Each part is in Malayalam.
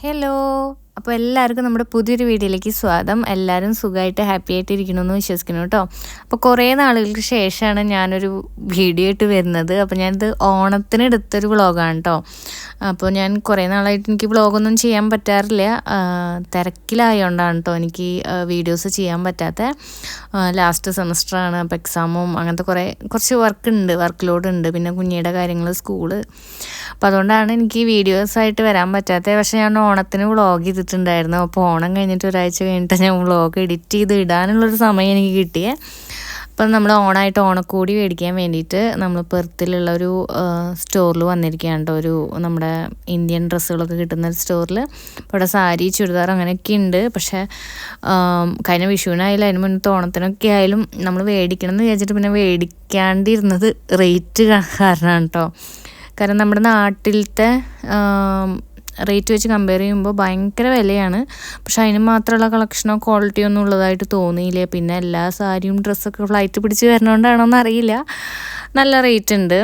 ഹലോ. അപ്പോൾ എല്ലാവർക്കും നമ്മുടെ പുതിയൊരു വീഡിയോയിലേക്ക് സ്വാഗതം. എല്ലാവരും സുഖമായിട്ട് ഹാപ്പി ആയിട്ട് ഇരിക്കണമെന്ന് വിശ്വസിക്കുന്നു കേട്ടോ. അപ്പോൾ കുറേ നാളുകൾക്ക് ശേഷമാണ് ഞാനൊരു വീഡിയോ ആയിട്ട് വരുന്നത്. അപ്പോൾ ഞാനിത് ഓണത്തിന് എടുത്തൊരു വ്ളോഗാണ് കേട്ടോ. അപ്പോൾ ഞാൻ കുറേ നാളായിട്ട് എനിക്ക് വ്ളോഗൊന്നും ചെയ്യാൻ പറ്റാറില്ല. തിരക്കിലായതുകൊണ്ടാണ് കേട്ടോ എനിക്ക് വീഡിയോസ് ചെയ്യാൻ പറ്റാത്ത. ലാസ്റ്റ് സെമസ്റ്ററാണ്. അപ്പോൾ എക്സാമും അങ്ങനത്തെ കുറച്ച് വർക്ക് ലോഡ് ഉണ്ട്. പിന്നെ കുഞ്ഞിയുടെ കാര്യങ്ങൾ, സ്കൂള്. അപ്പോൾ അതുകൊണ്ടാണ് എനിക്ക് വീഡിയോസായിട്ട് വരാൻ പറ്റാത്തത്. പക്ഷേ ഞാൻ ഓണത്തിന് വ്ളോഗ് ചെയ്തിട്ടുണ്ടായിരുന്നു. അപ്പോൾ ഓണം കഴിഞ്ഞിട്ട് ഒരാഴ്ച കഴിഞ്ഞിട്ട് ഞാൻ വ്ളോഗ് എഡിറ്റ് ചെയ്ത് ഇടാനുള്ളൊരു സമയം എനിക്ക് കിട്ടിയേ. അപ്പം നമ്മൾ ഓണമായിട്ട് ഓണക്കോടി മേടിക്കാൻ വേണ്ടിയിട്ട് നമ്മൾ പെർത്തിലുള്ള ഒരു സ്റ്റോറിൽ വന്നിരിക്കുകയാണ് കേട്ടോ. ഒരു നമ്മുടെ ഇന്ത്യൻ ഡ്രസ്സുകളൊക്കെ കിട്ടുന്ന ഒരു സ്റ്റോറിൽ. അപ്പോൾ ഇവിടെ സാരി, ചുരിദാർ അങ്ങനെയൊക്കെ ഉണ്ട്. പക്ഷേ കഴിഞ്ഞ വിഷുവിനായാലും അതിന് മുന്നത്തെ ഓണത്തിനൊക്കെ ആയാലും നമ്മൾ മേടിക്കണം എന്ന് വിചാരിച്ചിട്ട് പിന്നെ മേടിക്കാണ്ടിരുന്നത് റേറ്റ് കാരണമാണ് കേട്ടോ. കാരണം നമ്മുടെ നാട്ടിലത്തെ റേറ്റ് വെച്ച് കമ്പയർ ചെയ്യുമ്പോൾ ഭയങ്കര വിലയാണ്. പക്ഷെ അതിന് മാത്രമുള്ള കളക്ഷനോ ക്വാളിറ്റിയോ ഒന്നും ഉള്ളതായിട്ട് തോന്നിയില്ല. പിന്നെ എല്ലാ സാരിയും ഡ്രസ്സൊക്കെ ഫ്ലൈറ്റ് പിടിച്ച് വരുന്നതുകൊണ്ടാണോ എന്നറിയില്ല, നല്ല റേറ്റ് ഉണ്ട്.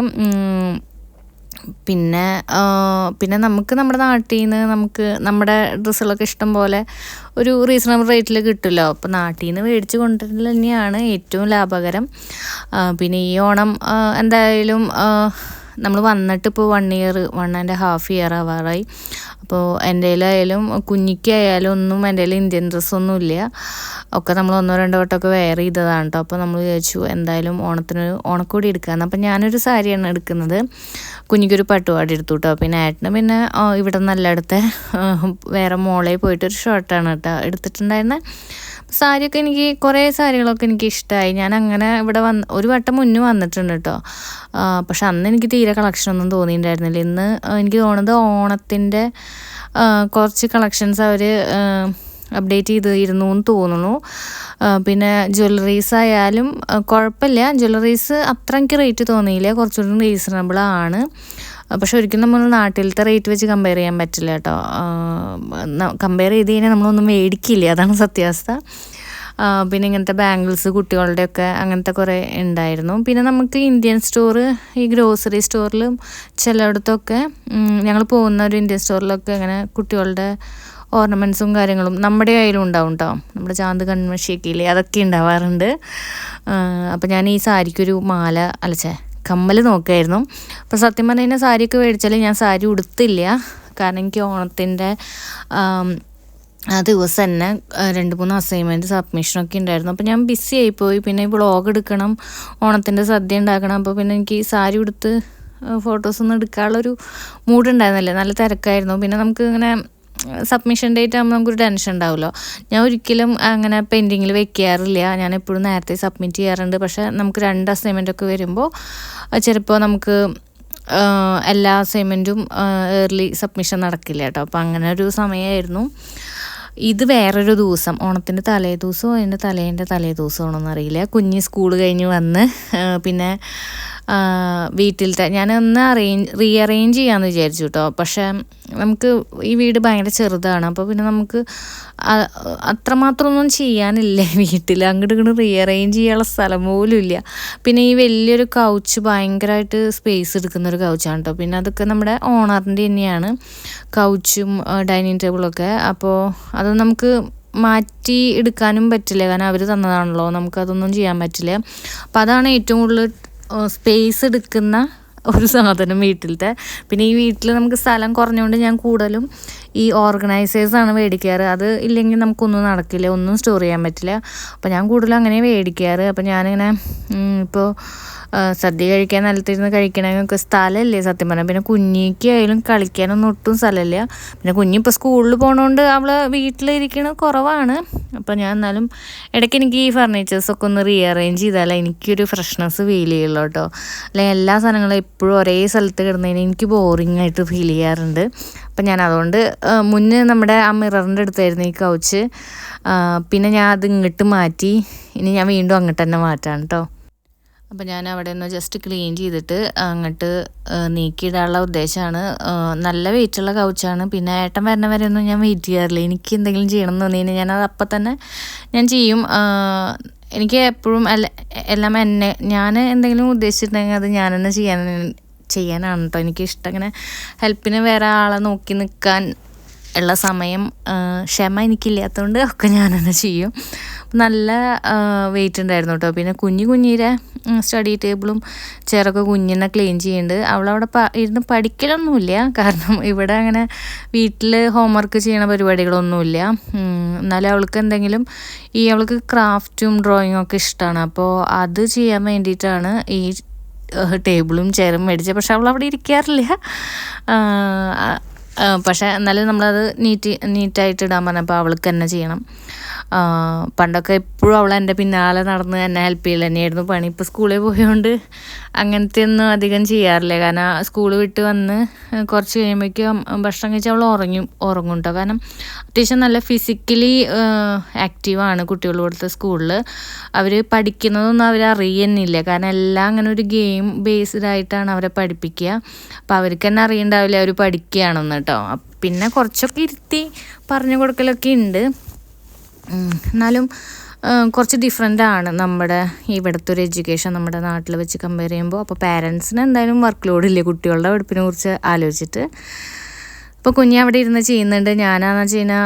പിന്നെ നമുക്ക് നമ്മുടെ നാട്ടിൽ നിന്ന് നമുക്ക് നമ്മുടെ ഡ്രസ്സുകളൊക്കെ ഇഷ്ടം പോലെ ഒരു റീസണബിൾ റേറ്റിൽ കിട്ടുമല്ലോ. അപ്പോൾ നാട്ടിൽ നിന്ന് മേടിച്ച് കൊണ്ടുവരൽ തന്നെയാണ് ഏറ്റവും ലാഭകരം. പിന്നെ ഈ ഓണം എന്തായാലും നമ്മൾ വന്നിട്ട് ഇപ്പോൾ 1.5 ഇയർ ആവാറായി. അപ്പോൾ എൻ്റെ കയ്യിലായാലും കുഞ്ഞിക്കായാലും ഒന്നും എൻ്റെ കയ്യിൽ ഇന്ത്യൻ ഡ്രസ്സൊന്നും ഇല്ല. ഒക്കെ നമ്മൾ 1-2 വട്ടമൊക്കെ വെയർ ചെയ്തതാണ് കേട്ടോ. അപ്പോൾ നമ്മൾ വിചാരിച്ചു എന്തായാലും ഓണത്തിന് ഓണക്കോടി എടുക്കാമെന്ന്. അപ്പം ഞാനൊരു സാരിയാണ് എടുക്കുന്നത്. കുഞ്ഞിക്കൊരു പട്ടുപാടി എടുത്തു കേട്ടോ. പിന്നെ ഏട്ടന് പിന്നെ ഇവിടെ നല്ലയിടത്തെ വേറെ മോളെ പോയിട്ടൊരു ഷർട്ടാണ് കേട്ടോ എടുത്തിട്ടുണ്ടായിരുന്നത്. സാരിയൊക്കെ കുറേ സാരികളൊക്കെ എനിക്ക് ഇഷ്ടമായി. ഞാൻ അങ്ങനെ ഇവിടെ ഒരു വട്ടം മുന്നേ വന്നിട്ടുണ്ട് കേട്ടോ. പക്ഷെ അന്ന് എനിക്ക് തീരെ കളക്ഷനൊന്നും തോന്നിയിട്ടുണ്ടായിരുന്നില്ല. ഇന്ന് എനിക്ക് തോന്നുന്നത് ഓണത്തിൻ്റെ കുറച്ച് കളക്ഷൻസ് അവർ അപ്ഡേറ്റ് ചെയ്തിരുന്നു എന്ന് തോന്നുന്നു. പിന്നെ ജ്വല്ലറീസ് ആയാലും കുഴപ്പമില്ല. ജ്വല്ലറീസ് അത്ര എനിക്ക് റേറ്റ് തോന്നിയില്ല, കുറച്ചുകൂടി റീസണബിളാണ്. പക്ഷെ ഒരിക്കലും നമ്മൾ നാട്ടിലത്തെ റേറ്റ് വെച്ച് കമ്പയർ ചെയ്യാൻ പറ്റില്ല കേട്ടോ. കമ്പയർ ചെയ്ത് കഴിഞ്ഞാൽ നമ്മളൊന്നും മേടിക്കില്ല, അതാണ് സത്യാവസ്ഥ. പിന്നെ ഇങ്ങനത്തെ ബാംഗിൾസ് കുട്ടികളുടെയൊക്കെ അങ്ങനത്തെ കുറേ ഉണ്ടായിരുന്നു. പിന്നെ നമുക്ക് ഇന്ത്യൻ സ്റ്റോറ്, ഈ ഗ്രോസറി സ്റ്റോറിലും ചിലയിടത്തൊക്കെ ഞങ്ങൾ പോകുന്ന ഒരു ഇന്ത്യൻ സ്റ്റോറിലൊക്കെ അങ്ങനെ കുട്ടികളുടെ ഓർണമെൻറ്റ്സും കാര്യങ്ങളും നമ്മുടെ കയ്യിലും ഉണ്ടാവും കേട്ടോ. നമ്മുടെ ചാന്ത് കൺമഷിയൊക്കെ ഇല്ലേ, അതൊക്കെ ഉണ്ടാവാറുണ്ട്. അപ്പോൾ ഞാൻ ഈ സാരിക്കൊരു കമ്മൽ നോക്കായിരുന്നു. അപ്പോൾ സത്യം പറഞ്ഞു കഴിഞ്ഞാൽ സാരിയൊക്കെ മേടിച്ചാൽ ഞാൻ സാരി ഉടുത്തില്ല. കാരണം എനിക്ക് ഓണത്തിൻ്റെ ആ ദിവസം തന്നെ 2-3 അസൈൻമെൻറ്റ് സബ്മിഷനൊക്കെ ഉണ്ടായിരുന്നു. അപ്പോൾ ഞാൻ ബിസി ആയിപ്പോയി. പിന്നെ വ്ളോഗ് എടുക്കണം, ഓണത്തിൻ്റെ സദ്യ ഉണ്ടാക്കണം. അപ്പോൾ പിന്നെ എനിക്ക് സാരി ഉടുത്ത് ഫോട്ടോസൊന്നും എടുക്കാനുള്ളൊരു മൂഡുണ്ടായിരുന്നില്ല, നല്ല തിരക്കായിരുന്നു. പിന്നെ നമുക്ക് ഇങ്ങനെ സബ്മിഷൻ ഡേറ്റ് ആകുമ്പോൾ നമുക്കൊരു ടെൻഷൻ ഉണ്ടാവുമല്ലോ. ഞാൻ ഒരിക്കലും അങ്ങനെ പെൻഡിങ്ങിൽ വെക്കാറില്ല. ഞാൻ എപ്പോഴും നേരത്തെ സബ്മിറ്റ് ചെയ്യാറുണ്ട്. പക്ഷേ നമുക്ക് 2 അസൈൻമെൻറ്റൊക്കെ വരുമ്പോൾ ചിലപ്പോൾ നമുക്ക് എല്ലാ അസൈൻമെൻറ്റും ഏർലി സബ്മിഷൻ നടക്കില്ല കേട്ടോ. അപ്പോൾ അങ്ങനെ ഒരു സമയമായിരുന്നു. ഇത് വേറൊരു ദിവസം, ഓണത്തിൻ്റെ തലേദിവസമോ അതിൻ്റെ തലേദിവസമാണോന്ന് അറിയില്ല. കുഞ്ഞ് സ്കൂൾ കഴിഞ്ഞ് വന്ന് പിന്നെ വീട്ടിലത്തെ ഞാനൊന്ന് റീഅറേഞ്ച് ചെയ്യാമെന്ന് വിചാരിച്ചു കേട്ടോ. പക്ഷേ നമുക്ക് ഈ വീട് ഭയങ്കര ചെറുതാണ്. അപ്പോൾ പിന്നെ നമുക്ക് അത്രമാത്രമൊന്നും ചെയ്യാനില്ല വീട്ടിൽ. അങ്ങോട്ട് റീഅറേഞ്ച് ചെയ്യാനുള്ള സ്ഥലം പോലും ഇല്ല. പിന്നെ ഈ വലിയൊരു കൗച്ച് ഭയങ്കരമായിട്ട് സ്പേസ് എടുക്കുന്നൊരു കൗച്ചാണ് കേട്ടോ. പിന്നെ അതൊക്കെ നമ്മുടെ ഓണറിൻ്റെ തന്നെയാണ് കൗച്ചും ഡൈനിങ് ടേബിളൊക്കെ. അപ്പോൾ അത് നമുക്ക് മാറ്റി എടുക്കാനും പറ്റില്ല, കാരണം അവർ തന്നതാണല്ലോ, നമുക്കതൊന്നും ചെയ്യാൻ പറ്റില്ല. അപ്പോൾ അതാണ് ഏറ്റവും കൂടുതൽ സ്പേസ് എടുക്കുന്ന ഒരു സാധനം വീട്ടിലത്തെ. പിന്നെ ഈ വീട്ടിൽ നമുക്ക് സ്ഥലം കുറഞ്ഞുകൊണ്ട് ഞാൻ കൂടുതലും ഈ ഓർഗനൈസേഴ്സാണ് മേടിക്കാറ്. അത് ഇല്ലെങ്കിൽ നമുക്കൊന്നും നടക്കില്ല, ഒന്നും സ്റ്റോർ ചെയ്യാൻ പറ്റില്ല. അപ്പോൾ ഞാൻ കൂടുതലും അങ്ങനെ മേടിക്കാറ്. അപ്പോൾ ഞാനിങ്ങനെ ഇപ്പോൾ സദ്യ കഴിക്കാൻ നിലത്തിരുന്ന് കഴിക്കണമെങ്കിൽ സ്ഥലമില്ലേ സത്യം പറഞ്ഞാൽ. പിന്നെ കുഞ്ഞിക്കായാലും കളിക്കാനൊന്നും ഒട്ടും സ്ഥലമില്ല. പിന്നെ കുഞ്ഞിപ്പോൾ സ്കൂളിൽ പോകണോണ്ട് അവൾ വീട്ടിലിരിക്കണത് കുറവാണ്. അപ്പോൾ ഞാൻ എന്നാലും ഇടയ്ക്ക് എനിക്ക് ഈ ഫർണിച്ചേഴ്സൊക്കെ ഒന്ന് റീഅറേഞ്ച് ചെയ്താലേ എനിക്കൊരു ഫ്രഷ്നെസ് ഫീൽ ചെയ്യുള്ളൂ കേട്ടോ. അല്ലെങ്കിൽ എല്ലാ സാധനങ്ങളും എപ്പോഴും ഒരേ സ്ഥലത്ത് കിടന്നതിന് എനിക്ക് ബോറിംഗ് ആയിട്ട് ഫീൽ ചെയ്യാറുണ്ട്. അപ്പം ഞാൻ അതുകൊണ്ട് മുന്നേ നമ്മുടെ ആ മിററിൻ്റെ അടുത്തായിരുന്നു ഈ കൗച്ച്. പിന്നെ ഞാൻ അത് ഇങ്ങോട്ട് മാറ്റി. ഇനി ഞാൻ വീണ്ടും അങ്ങോട്ട് തന്നെ മാറ്റാം കേട്ടോ. അപ്പോൾ ഞാൻ അവിടെ നിന്ന് ജസ്റ്റ് ക്ലീൻ ചെയ്തിട്ട് അങ്ങോട്ട് നീക്കിയിടാനുള്ള ഉദ്ദേശമാണ്. നല്ല വെയിറ്റുള്ള കൗച്ചാണ്. പിന്നെ ഏട്ടൻ വരുന്ന വരെ ഒന്നും ഞാൻ വെയിറ്റ് ചെയ്യാറില്ല. എനിക്ക് എന്തെങ്കിലും ചെയ്യണം എന്ന് തോന്നി കഴിഞ്ഞാൽ ഞാനത് അപ്പം തന്നെ ഞാൻ ചെയ്യും. എനിക്ക് എപ്പോഴും എല്ലാം ഞാൻ എന്തെങ്കിലും ഉദ്ദേശിച്ചിട്ടുണ്ടെങ്കിൽ അത് ഞാൻ തന്നെ ചെയ്യാനാണ് കേട്ടോ എനിക്കിഷ്ടം. അങ്ങനെ ഹെൽപ്പിന് വേറെ ആളെ നോക്കി നിൽക്കാൻ ഉള്ള സമയം ക്ഷമ എനിക്കില്ലാത്തതുകൊണ്ട് ഒക്കെ ഞാൻ തന്നെ ചെയ്യും. നല്ല വെയിറ്റ് ഉണ്ടായിരുന്നു കേട്ടോ. പിന്നെ കുഞ്ഞിരെ സ്റ്റഡി ടേബിളും ചെയറൊക്കെ കുഞ്ഞിനെ ക്ലീൻ ചെയ്യുന്നുണ്ട്. അവളവിടെ ഇരുന്ന് പഠിക്കലൊന്നുമില്ല, കാരണം ഇവിടെ അങ്ങനെ വീട്ടിൽ ഹോംവർക്ക് ചെയ്യണ പരിപാടികളൊന്നുമില്ല. എന്നാലും അവൾക്ക് എന്തെങ്കിലും അവൾക്ക് ക്രാഫ്റ്റും ഡ്രോയിങ്ങും ഒക്കെ ഇഷ്ടമാണ്. അപ്പോൾ അത് ചെയ്യാൻ വേണ്ടിയിട്ടാണ് ഈ ടേബിളും ചെയറും മേടിച്ചത്. പക്ഷെ അവളവിടെ ഇരിക്കാറില്ല. പക്ഷേ എന്നാലും നമ്മളത് നീറ്റായിട്ട് ഇടാൻ പറഞ്ഞപ്പോൾ അവൾക്ക് തന്നെ ചെയ്യണം. പണ്ടൊക്കെ എപ്പോഴും അവൾ എൻ്റെ പിന്നാലെ നടന്ന് എന്നെ ഹെൽപ്പ് ചെയ്യൽ തന്നെയായിരുന്നു പണി. ഇപ്പോൾ സ്കൂളിൽ പോയതുകൊണ്ട് അങ്ങനത്തെ ഒന്നും അധികം ചെയ്യാറില്ല. കാരണം സ്കൂൾ വിട്ട് വന്ന് കുറച്ച് കഴിയുമ്പോഴേക്കും ഭക്ഷണം കഴിച്ച് അവൾ ഉറങ്ങും കേട്ടോ. കാരണം അത്യാവശ്യം നല്ല ഫിസിക്കലി ആക്റ്റീവാണ് കുട്ടികൾ കൊടുത്ത സ്കൂളിൽ. അവർ പഠിക്കുന്നതൊന്നും അവർ അറിയുന്നില്ല, കാരണം എല്ലാം അങ്ങനെ ഒരു ഗെയിം ബേസ്ഡ് ആയിട്ടാണ് അവരെ പഠിപ്പിക്കുക. അപ്പോൾ അവർക്ക് തന്നെ അറിയണ്ടാവില്ല അവർ പഠിക്കുകയാണെന്ന് കേട്ടോ. പിന്നെ കുറച്ചൊക്കെ ഇരുത്തി പറഞ്ഞു കൊടുക്കലൊക്കെ ഉണ്ട്. എന്നാലും കുറച്ച് ഡിഫറെൻ്റാണ് നമ്മുടെ ഇവിടുത്തെ ഒരു എഡ്യൂക്കേഷൻ നമ്മുടെ നാട്ടിൽ വെച്ച് കമ്പയർ ചെയ്യുമ്പോൾ. അപ്പോൾ പാരൻസിന് എന്തായാലും വർക്ക് ലോഡില്ലേ കുട്ടികളുടെ പഠിപ്പിനെ കുറിച്ച് ആലോചിച്ചിട്ട്. അപ്പോൾ കുഞ്ഞ് അവിടെ ഇരുന്ന് ചെയ്യുന്നുണ്ട്. ഞാനാന്ന് വെച്ച് കഴിഞ്ഞാൽ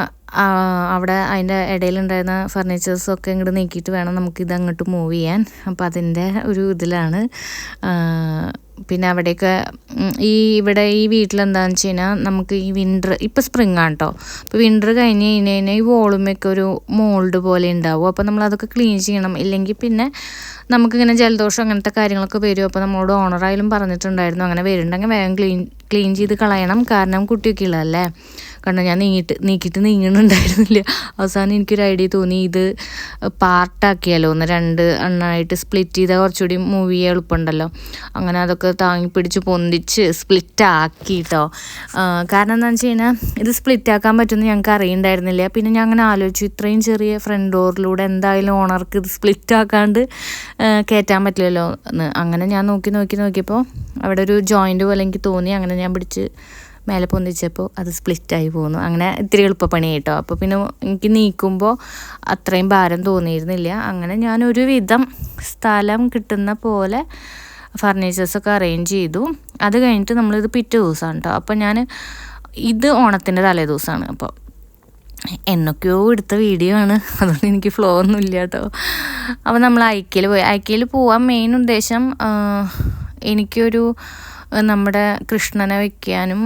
അവിടെ അതിൻ്റെ ഇടയിലുണ്ടായിരുന്ന ഫർണിച്ചേഴ്സൊക്കെ ഇങ്ങോട്ട് നീക്കിയിട്ട് വേണം നമുക്കിത് അങ്ങോട്ട് മൂവ് ചെയ്യാൻ. അപ്പോൾ അതിൻ്റെ ഒരു ഇതിലാണ്. പിന്നെ അവിടെയൊക്കെ ഇവിടെ ഈ വീട്ടിലെന്താണെന്ന് വെച്ച് കഴിഞ്ഞാൽ നമുക്ക് ഈ വിൻ്റർ ഇപ്പോൾ സ്പ്രിങ് ആണ് കേട്ടോ. അപ്പോൾ വിൻ്റർ കഴിഞ്ഞ് കഴിഞ്ഞാൽ ഈ വോളുമൊക്കെ ഒരു മോൾഡ് പോലെ ഉണ്ടാവും. അപ്പോൾ നമ്മളതൊക്കെ ക്ലീൻ ചെയ്യണം, ഇല്ലെങ്കിൽ പിന്നെ നമുക്കിങ്ങനെ ജലദോഷം അങ്ങനത്തെ കാര്യങ്ങളൊക്കെ വരും. അപ്പോൾ നമ്മളോട് ഓണറായാലും പറഞ്ഞിട്ടുണ്ടായിരുന്നു അങ്ങനെ വരുന്നുണ്ടെങ്കിൽ വേഗം ക്ലീൻ ചെയ്ത് കളയണം, കാരണം കുട്ടിയൊക്കെ ഉള്ളതല്ലേ. കാരണം ഞാൻ നീക്കിയിട്ട് നീങ്ങുന്നുണ്ടായിരുന്നില്ല. അവസാനം എനിക്കൊരു ഐഡിയ തോന്നി, ഇത് പാർട്ടാക്കിയാലോ, 2 എണ്ണമായിട്ട് സ്പ്ലിറ്റ് ചെയ്താൽ കുറച്ചുകൂടി മൂവ് ചെയ്യാൻ എളുപ്പമുണ്ടല്ലോ. അങ്ങനെ അതൊക്കെ താങ്ങി പിടിച്ച് പൊന്തിച്ച് സ്പ്ലിറ്റ് ആക്കി കേട്ടോ. കാരണം എന്താണെന്ന് വെച്ച് കഴിഞ്ഞാൽ ഇത് സ്പ്ലിറ്റ് ആക്കാൻ പറ്റുമെന്ന് ഞങ്ങൾക്ക് അറിയണ്ടായിരുന്നില്ല. പിന്നെ ഞാൻ അങ്ങനെ ആലോചിച്ചു, ഇത്രയും ചെറിയ ഫ്രണ്ട് ഡോറിലൂടെ എന്തായാലും ഓണർക്ക് ഇത് സ്പ്ലിറ്റ് ആക്കാണ്ട് കയറ്റാൻ പറ്റില്ലല്ലോ എന്ന്. അങ്ങനെ ഞാൻ നോക്കിയപ്പോൾ അവിടെ ഒരു ജോയിൻ്റ് പോലെ എനിക്ക് തോന്നി. അങ്ങനെ ഞാൻ പിടിച്ച് മേലെ പൊന്തിച്ചപ്പോൾ അത് സ്പ്ലിറ്റായി പോകുന്നു. അങ്ങനെ ഇത്തിരി എളുപ്പപ്പണി കേട്ടോ. അപ്പോൾ പിന്നെ എനിക്ക് നീക്കുമ്പോൾ അത്രയും ഭാരം തോന്നിയിരുന്നില്ല. അങ്ങനെ ഞാനൊരു വിധം സ്ഥലം കിട്ടുന്ന പോലെ ഫർണിച്ചേഴ്സൊക്കെ അറേഞ്ച് ചെയ്തു. അത് കഴിഞ്ഞിട്ട് നമ്മളിത് പിറ്റേ ദിവസമാണ് കേട്ടോ. അപ്പോൾ ഇത് ഓണത്തിൻ്റെ തലേ ദിവസമാണ്. അപ്പോൾ എന്നൊക്കെയോ എടുത്ത വീഡിയോ ആണ്, അതുകൊണ്ട് എനിക്ക് ഫ്ലോ ഒന്നും ഇല്ല കേട്ടോ. അപ്പോൾ നമ്മൾ ഐക്യയിൽ പോവാൻ മെയിൻ ഉദ്ദേശം എനിക്കൊരു നമ്മുടെ കൃഷ്ണനെ വയ്ക്കാനും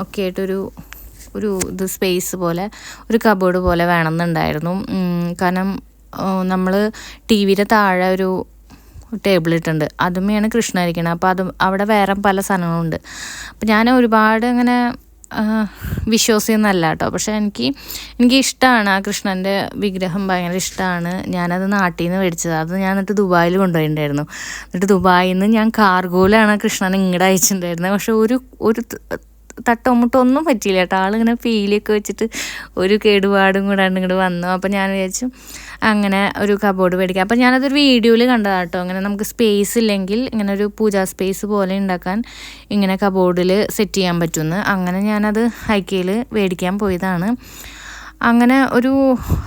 ഒക്കെ ആയിട്ടൊരു ഇത് സ്പേസ് പോലെ ഒരു കബോർഡ് പോലെ വേണമെന്നുണ്ടായിരുന്നു. കാരണം നമ്മൾ ടി വിയുടെ താഴെ ഒരു ടേബിൾ ഇട്ടുണ്ട്, അതുമേയാണ് കൃഷ്ണ ഇരിക്കുന്നത്. അപ്പോൾ അവിടെ വേറെ പല സാധനങ്ങളുണ്ട്. അപ്പോൾ ഞാൻ ഒരുപാട് അങ്ങനെ വിശ്വാസിയൊന്നുമല്ല കേട്ടോ. പക്ഷേ എനിക്ക് ഇഷ്ടമാണ് ആ കൃഷ്ണൻ്റെ വിഗ്രഹം, ഭയങ്കര ഇഷ്ടമാണ്. ഞാനത് നാട്ടിൽ നിന്ന് മേടിച്ചത്. അത് ഞാൻ എന്നിട്ട് ദുബായിൽ കൊണ്ടുപോയിട്ടുണ്ടായിരുന്നു. എന്നിട്ട് ദുബായിൽ നിന്ന് ഞാൻ കാർഗോയിലാണ് ആ കൃഷ്ണനെ ഇങ്ങോട്ട് അയച്ചിട്ടുണ്ടായിരുന്നത്. പക്ഷെ ഒരു തട്ടൊന്നും പറ്റിയില്ല കേട്ടോ. ആളിങ്ങനെ പീലിയൊക്കെ വെച്ചിട്ട് ഒരു കേടുപാടും കൂടാണ്ട് ഇങ്ങോട്ട് വന്നു. അപ്പോൾ ഞാൻ വിചാരിച്ചു അങ്ങനെ ഒരു കബോർഡ് മേടിക്കാം. അപ്പോൾ ഞാനതൊരു വീഡിയോയിൽ കണ്ടതാണ് കേട്ടോ. അങ്ങനെ നമുക്ക് സ്പേസ് ഇല്ലെങ്കിൽ ഇങ്ങനെ ഒരു പൂജാ സ്പേസ് പോലെ ഉണ്ടാക്കാൻ ഇങ്ങനെ കബോർഡിൽ സെറ്റ് ചെയ്യാൻ പറ്റുമെന്ന്. അങ്ങനെ ഞാനത് ഐക്യയിൽ മേടിക്കാൻ പോയതാണ്. അങ്ങനെ ഒരു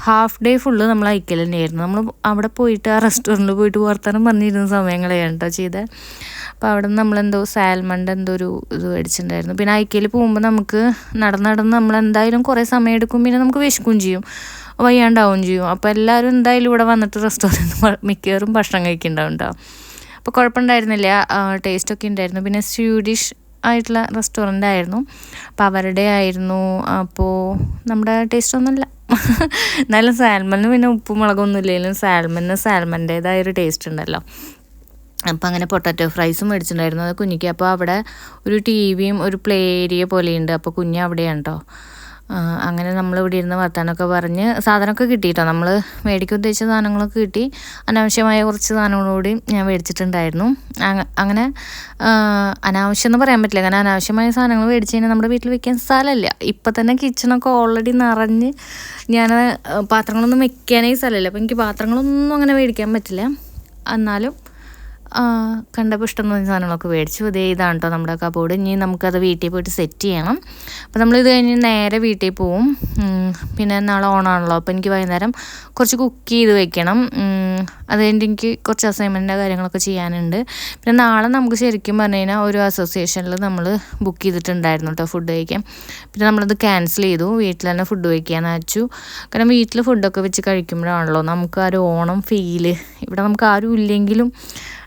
ഹാഫ് ഡേ ഫുള്ള് നമ്മൾ ഐക്യയിൽ തന്നെയായിരുന്നു. നമ്മൾ അവിടെ പോയിട്ട് ആ റെസ്റ്റോറൻറ്റിൽ പോയിട്ട് വർത്തമാനം പറഞ്ഞിരുന്ന സമയങ്ങളെയാണ് കേട്ടോ ചെയ്തത്. അപ്പോൾ അവിടെ നിന്ന് നമ്മളെന്തോ സാൽമണിൻ്റെ ഒരു ഇത് മേടിച്ചിട്ടുണ്ടായിരുന്നു. പിന്നെ ഐക്യയിൽ പോകുമ്പോൾ നമുക്ക് നടന്ന് നമ്മളെന്തായാലും കുറേ സമയം എടുക്കും. പിന്നെ നമുക്ക് വിശക്കുകയും ചെയ്യും, വയ്യാണ്ടാവും ചെയ്യും. അപ്പോൾ എല്ലാവരും എന്തായാലും ഇവിടെ വന്നിട്ട് റെസ്റ്റോറൻറ്റ് മിക്കവാറും ഭക്ഷണം കഴിക്കുന്നുണ്ടാവും കേട്ടോ. അപ്പോൾ കുഴപ്പമുണ്ടായിരുന്നില്ല, ടേസ്റ്റൊക്കെ ഉണ്ടായിരുന്നു. പിന്നെ സ്വീഡിഷ് ആയിട്ടുള്ള റെസ്റ്റോറൻ്റ് ആയിരുന്നു. അപ്പോൾ അവരുടെ ആയിരുന്നു. അപ്പോൾ നമ്മുടെ ടേസ്റ്റ് ഒന്നുമില്ല. എന്നാലും സാൽമണിന് പിന്നെ ഉപ്പും മുളകൊന്നും ഇല്ലെങ്കിലും സാൽമൻ്റേതായൊരു ടേസ്റ്റ് ഉണ്ടല്ലോ. അപ്പോൾ അങ്ങനെ പൊട്ടാറ്റോ ഫ്രൈസും മേടിച്ചിട്ടുണ്ടായിരുന്നു അത് കുഞ്ഞിക്ക്. അപ്പോൾ അവിടെ ഒരു ടി വിയും ഒരു പ്ലേ ഏരിയ പോലെയുണ്ട്. അപ്പോൾ കുഞ്ഞ് അവിടെയാണ് കേട്ടോ. അങ്ങനെ നമ്മളിവിടെ ഇരുന്ന് വർത്താനമൊക്കെ പറഞ്ഞ് സാധനമൊക്കെ കിട്ടി കേട്ടോ. നമ്മൾ മേടിക്കാൻ ഉദ്ദേശിച്ച സാധനങ്ങളൊക്കെ കിട്ടി. അനാവശ്യമായ കുറച്ച് സാധനങ്ങളോടും ഞാൻ മേടിച്ചിട്ടുണ്ടായിരുന്നു. അങ്ങനെ അനാവശ്യം എന്ന് പറയാൻ പറ്റില്ല, കാരണം അനാവശ്യമായ സാധനങ്ങൾ മേടിച്ച് കഴിഞ്ഞാൽ നമ്മുടെ വീട്ടിൽ വെക്കാൻ സ്ഥലമില്ല. ഇപ്പം തന്നെ കിച്ചണൊക്കെ ഓൾറെഡി നിറഞ്ഞ് ഞാൻ പാത്രങ്ങളൊന്നും വെക്കാനേ സ്ഥലമില്ല. അപ്പോൾ എനിക്ക് പാത്രങ്ങളൊന്നും അങ്ങനെ മേടിക്കാൻ പറ്റില്ല. എന്നാലും കണ്ടപ്പോൾ ഇഷ്ടം തോന്നിയ സാധനങ്ങളൊക്കെ മേടിച്ചു. ഇതേ ഇതാണ് കേട്ടോ നമ്മുടെ കബോർഡ്. ഇനി നമുക്കത് വീട്ടിൽ പോയിട്ട് സെറ്റ് ചെയ്യണം. അപ്പോൾ നമ്മളിത് കഴിഞ്ഞ് നേരെ വീട്ടിൽ പോവും. പിന്നെ നാളെ ഓണാണല്ലോ, അപ്പോൾ എനിക്ക് വൈകുന്നേരം കുറച്ച് കുക്ക് ചെയ്ത് വെക്കണം. അത് കഴിഞ്ഞിട്ട് എനിക്ക് കുറച്ച് അസൈൻമെൻറ്റിൻ്റെ കാര്യങ്ങളൊക്കെ ചെയ്യാനുണ്ട്. പിന്നെ നാളെ നമുക്ക് ശരിക്കും പറഞ്ഞു കഴിഞ്ഞാൽ ഒരു അസോസിയേഷനിൽ നമ്മൾ ബുക്ക് ചെയ്തിട്ടുണ്ടായിരുന്നു കേട്ടോ ഫുഡ് കഴിക്കാൻ. പിന്നെ നമ്മളത് ക്യാൻസൽ ചെയ്തു. വീട്ടിൽ തന്നെ ഫുഡ് കഴിക്കാമെന്ന് വെച്ചു. കാരണം വീട്ടിൽ ഫുഡൊക്കെ വെച്ച് കഴിക്കുമ്പോഴാണല്ലോ നമുക്ക് ആ ഒരു ഓണം ഫീല്. ഇവിടെ നമുക്ക് ആരും ഇല്ലെങ്കിലും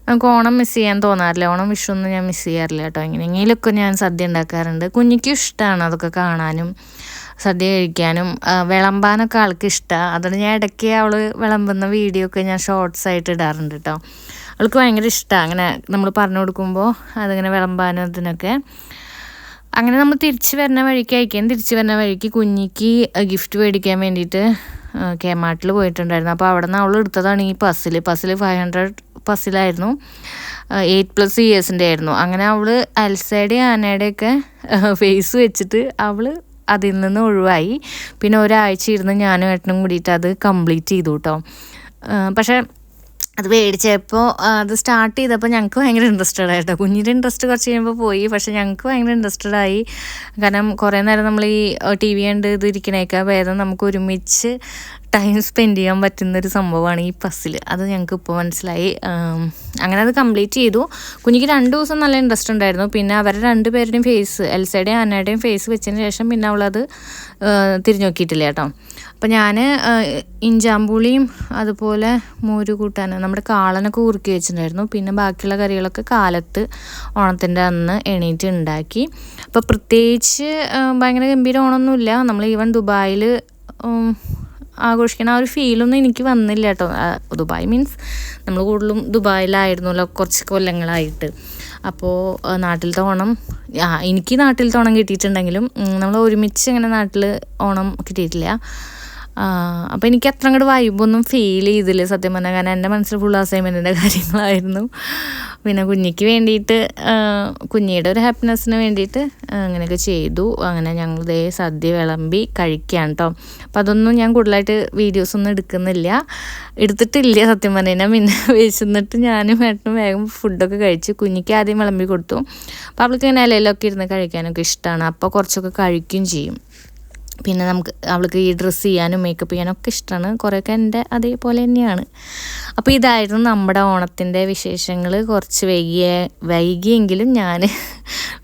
നമുക്ക് ഓണം മിസ് ചെയ്യാൻ തോന്നാറില്ല. ഓണം വിഷുവൊന്നും ഞാൻ മിസ് ചെയ്യാറില്ല കേട്ടോ. എങ്ങനെയെങ്കിലുമൊക്കെ ഞാൻ സദ്യ ഉണ്ടാക്കാറുണ്ട്. കുഞ്ഞിക്കും ഇഷ്ടമാണ് അതൊക്കെ കാണാനും സദ്യ കഴിക്കാനും. വിളമ്പാനൊക്കെ ആൾക്ക് ഇഷ്ടമാണ്. അതുകൊണ്ട് ഞാൻ ഇടയ്ക്ക് അവൾ വിളമ്പുന്ന വീഡിയോ ഒക്കെ ഞാൻ ഷോർട്സ് ആയിട്ട് ഇടാറുണ്ട് കേട്ടോ. അവൾക്ക് ഭയങ്കര ഇഷ്ടമാണ് അങ്ങനെ നമ്മൾ പറഞ്ഞു കൊടുക്കുമ്പോൾ അതിങ്ങനെ വിളമ്പാനും അതിനൊക്കെ. അങ്ങനെ നമ്മൾ തിരിച്ച് വരുന്ന വഴിക്ക് കുഞ്ഞിക്ക് ഗിഫ്റ്റ് മേടിക്കാൻ വേണ്ടിയിട്ട് കെ-മാർട്ടിൽ പോയിട്ടുണ്ടായിരുന്നു. അപ്പോൾ അവിടെ നിന്ന് അവൾ എടുത്തതാണ് ഈ പസിൽ 500 പസിലായിരുന്നു. 8+ ഇയേഴ്സിൻ്റെ ആയിരുന്നു. അങ്ങനെ അവൾ എൽസയുടെയും ആനയുടെയൊക്കെ ഫേസ് വെച്ചിട്ട് അവൾ അതിൽ നിന്ന് ഒഴിവായി. പിന്നെ ഒരാഴ്ച ഇരുന്ന് ഞാനും ഏട്ടനും കൂടിയിട്ട് അത് കംപ്ലീറ്റ് ചെയ്തു കേട്ടോ. പക്ഷേ അത് മേടിച്ചപ്പോൾ അത് സ്റ്റാർട്ട് ചെയ്തപ്പോൾ ഞങ്ങൾക്ക് ഭയങ്കര ഇൻട്രസ്റ്റഡ് ആയിട്ടോ. കുഞ്ഞിൻ്റെ ഇൻട്രസ്റ്റ് കുറച്ച് കഴിയുമ്പോൾ പോയി. പക്ഷേ ഞങ്ങൾക്ക് ഭയങ്കര ഇൻട്രസ്റ്റഡ് ആയി. കാരണം കുറേ നേരം നമ്മൾ ഈ TV കണ്ട് ഇതിരിക്കണേക്കാൾ ഭേദം നമുക്ക് ഒരുമിച്ച് ടൈം സ്പെൻഡ് ചെയ്യാൻ പറ്റുന്നൊരു സംഭവമാണ് ഈ പസിൽ. അത് ഞങ്ങൾക്ക് ഇപ്പോൾ മനസ്സിലായി. അങ്ങനെ അത് കംപ്ലീറ്റ് ചെയ്തു. കുഞ്ഞിക്ക് 2 ദിവസം നല്ല ഇൻട്രസ്റ്റ് ഉണ്ടായിരുന്നു. പിന്നെ അവരുടെ 2 പേരുടെയും ഫേസ്, എൽസയുടെയും ആനയുടെയും ഫേസ് വെച്ചതിന് ശേഷം പിന്നെ അവളത് തിരിഞ്ഞു നോക്കിയിട്ടില്ല കേട്ടോ. അപ്പോൾ ഞാൻ ഇഞ്ചാമ്പുളിയും അതുപോലെ മോര് കൂട്ടാനും നമ്മുടെ കാളനൊക്കെ കുറുക്കി വെച്ചിട്ടുണ്ടായിരുന്നു. പിന്നെ ബാക്കിയുള്ള കറികളൊക്കെ കാലത്ത് ഓണത്തിൻ്റെ അന്ന് എണീറ്റ് ഉണ്ടാക്കി. അപ്പോൾ പ്രത്യേകിച്ച് ഭയങ്കര ഗംഭീര ഓണമൊന്നുമില്ല. നമ്മൾ ഈവൻ ദുബായിൽ ആഘോഷിക്കണ ആ ഒരു ഫീലൊന്നും എനിക്ക് വന്നില്ല കേട്ടോ. ദുബായ് മീൻസ് നമ്മൾ കൂടുതലും ദുബായിലായിരുന്നല്ലോ കുറച്ച് കൊല്ലങ്ങളായിട്ട്. അപ്പോൾ നാട്ടിലത്തെ ഓണം എനിക്ക് നാട്ടിലത്തെ ഓണം കിട്ടിയിട്ടുണ്ടെങ്കിലും നമ്മൾ ഒരുമിച്ച് അങ്ങനെ നാട്ടിൽ ഓണം കിട്ടിയിട്ടില്ല. അപ്പോൾ എനിക്ക് അത്ര അങ്ങോട്ട് വൈബൊന്നും ഫീൽ ചെയ്തില്ല സത്യം പറഞ്ഞാൽ. കാരണം എൻ്റെ മനസ്സിൽ ഫുൾ അസൈൻമെൻറ്റിൻ്റെ കാര്യങ്ങളായിരുന്നു. പിന്നെ കുഞ്ഞിക്ക് വേണ്ടിയിട്ട് കുഞ്ഞിയുടെ ഒരു ഹാപ്പിനെസ്സിന് വേണ്ടിയിട്ട് അങ്ങനെയൊക്കെ ചെയ്തു. അങ്ങനെ ഞങ്ങൾ ഇതേ സദ്യ വിളമ്പി കഴിക്കുകയാണ് കേട്ടോ. അപ്പം അതൊന്നും ഞാൻ കൂടുതലായിട്ട് വീഡിയോസൊന്നും എടുത്തിട്ടില്ല സത്യം പറഞ്ഞു കഴിഞ്ഞാൽ. പിന്നെ വിശന്നിട്ട് ഞാനും ഏട്ടനും വേഗം ഫുഡൊക്കെ കഴിച്ചു. കുഞ്ഞിക്ക് ആദ്യം വിളമ്പി കൊടുത്തു. അപ്പോൾ അവൾക്ക് ഇങ്ങനെ ഇലയിലൊക്കെ ഇരുന്ന് കഴിക്കാനൊക്കെ ഇഷ്ടമാണ്. അപ്പോൾ കുറച്ചൊക്കെ കഴിക്കുകയും ചെയ്യും. പിന്നെ അവൾക്ക് ഈ ഡ്രസ്സ് ചെയ്യാനും മേക്കപ്പ് ചെയ്യാനും ഒക്കെ ഇഷ്ടമാണ്. കുറേയൊക്കെ എൻ്റെ അതേപോലെ തന്നെയാണ്. അപ്പോൾ ഇതായിരുന്നു നമ്മുടെ ഓണത്തിൻ്റെ വിശേഷങ്ങൾ. കുറച്ച് വൈകിയെങ്കിലും ഞാൻ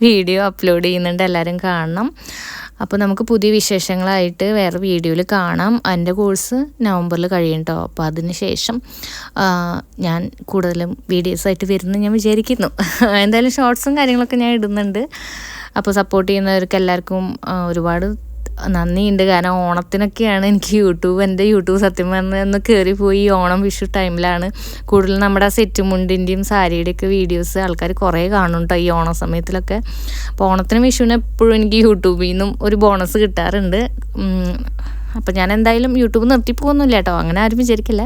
വീഡിയോ അപ്ലോഡ് ചെയ്യുന്നുണ്ട്, എല്ലാവരും കാണണം. അപ്പോൾ നമുക്ക് പുതിയ വിശേഷങ്ങളായിട്ട് വേറെ വീഡിയോയിൽ കാണാം. എൻ്റെ കോഴ്സ് നവംബറിൽ കഴിയും കേട്ടോ. അപ്പോൾ അതിന് ശേഷം ഞാൻ കൂടുതലും വീഡിയോസായിട്ട് വരുമെന്ന് ഞാൻ വിചാരിക്കുന്നു. എന്തായാലും ഷോർട്സും കാര്യങ്ങളൊക്കെ ഞാൻ ഇടുന്നുണ്ട്. അപ്പോൾ സപ്പോർട്ട് ചെയ്യുന്നവർക്ക് എല്ലാവർക്കും ഒരുപാട് നന്ദിയുണ്ട്. കാരണം ഓണത്തിനൊക്കെയാണ് എനിക്ക് എൻ്റെ യൂട്യൂബ് സത്യം പറഞ്ഞാൽ ഒന്ന് കയറിപ്പോയി. ഓണം വിഷു ടൈമിലാണ് കൂടുതൽ നമ്മുടെ സെറ്റ് മുണ്ടിൻ്റെയും സാരിയുടെയൊക്കെ വീഡിയോസ് ആൾക്കാർ കുറേ കാണും കേട്ടോ ഈ ഓണ സമയത്തിലൊക്കെ. അപ്പോൾ ഓണത്തിനും വിഷുവിനും എപ്പോഴും എനിക്ക് യൂട്യൂബിൽ നിന്നും ഒരു ബോണസ് കിട്ടാറുണ്ട്. അപ്പോൾ ഞാൻ എന്തായാലും യൂട്യൂബ് നിർത്തിപ്പോകുന്നില്ല കേട്ടോ, അങ്ങനെ ആരും വിചാരിക്കില്ല.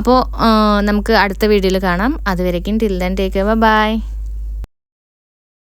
അപ്പോൾ നമുക്ക് അടുത്ത വീഡിയോയിൽ കാണാം. അതുവരേക്കും till then take care, by.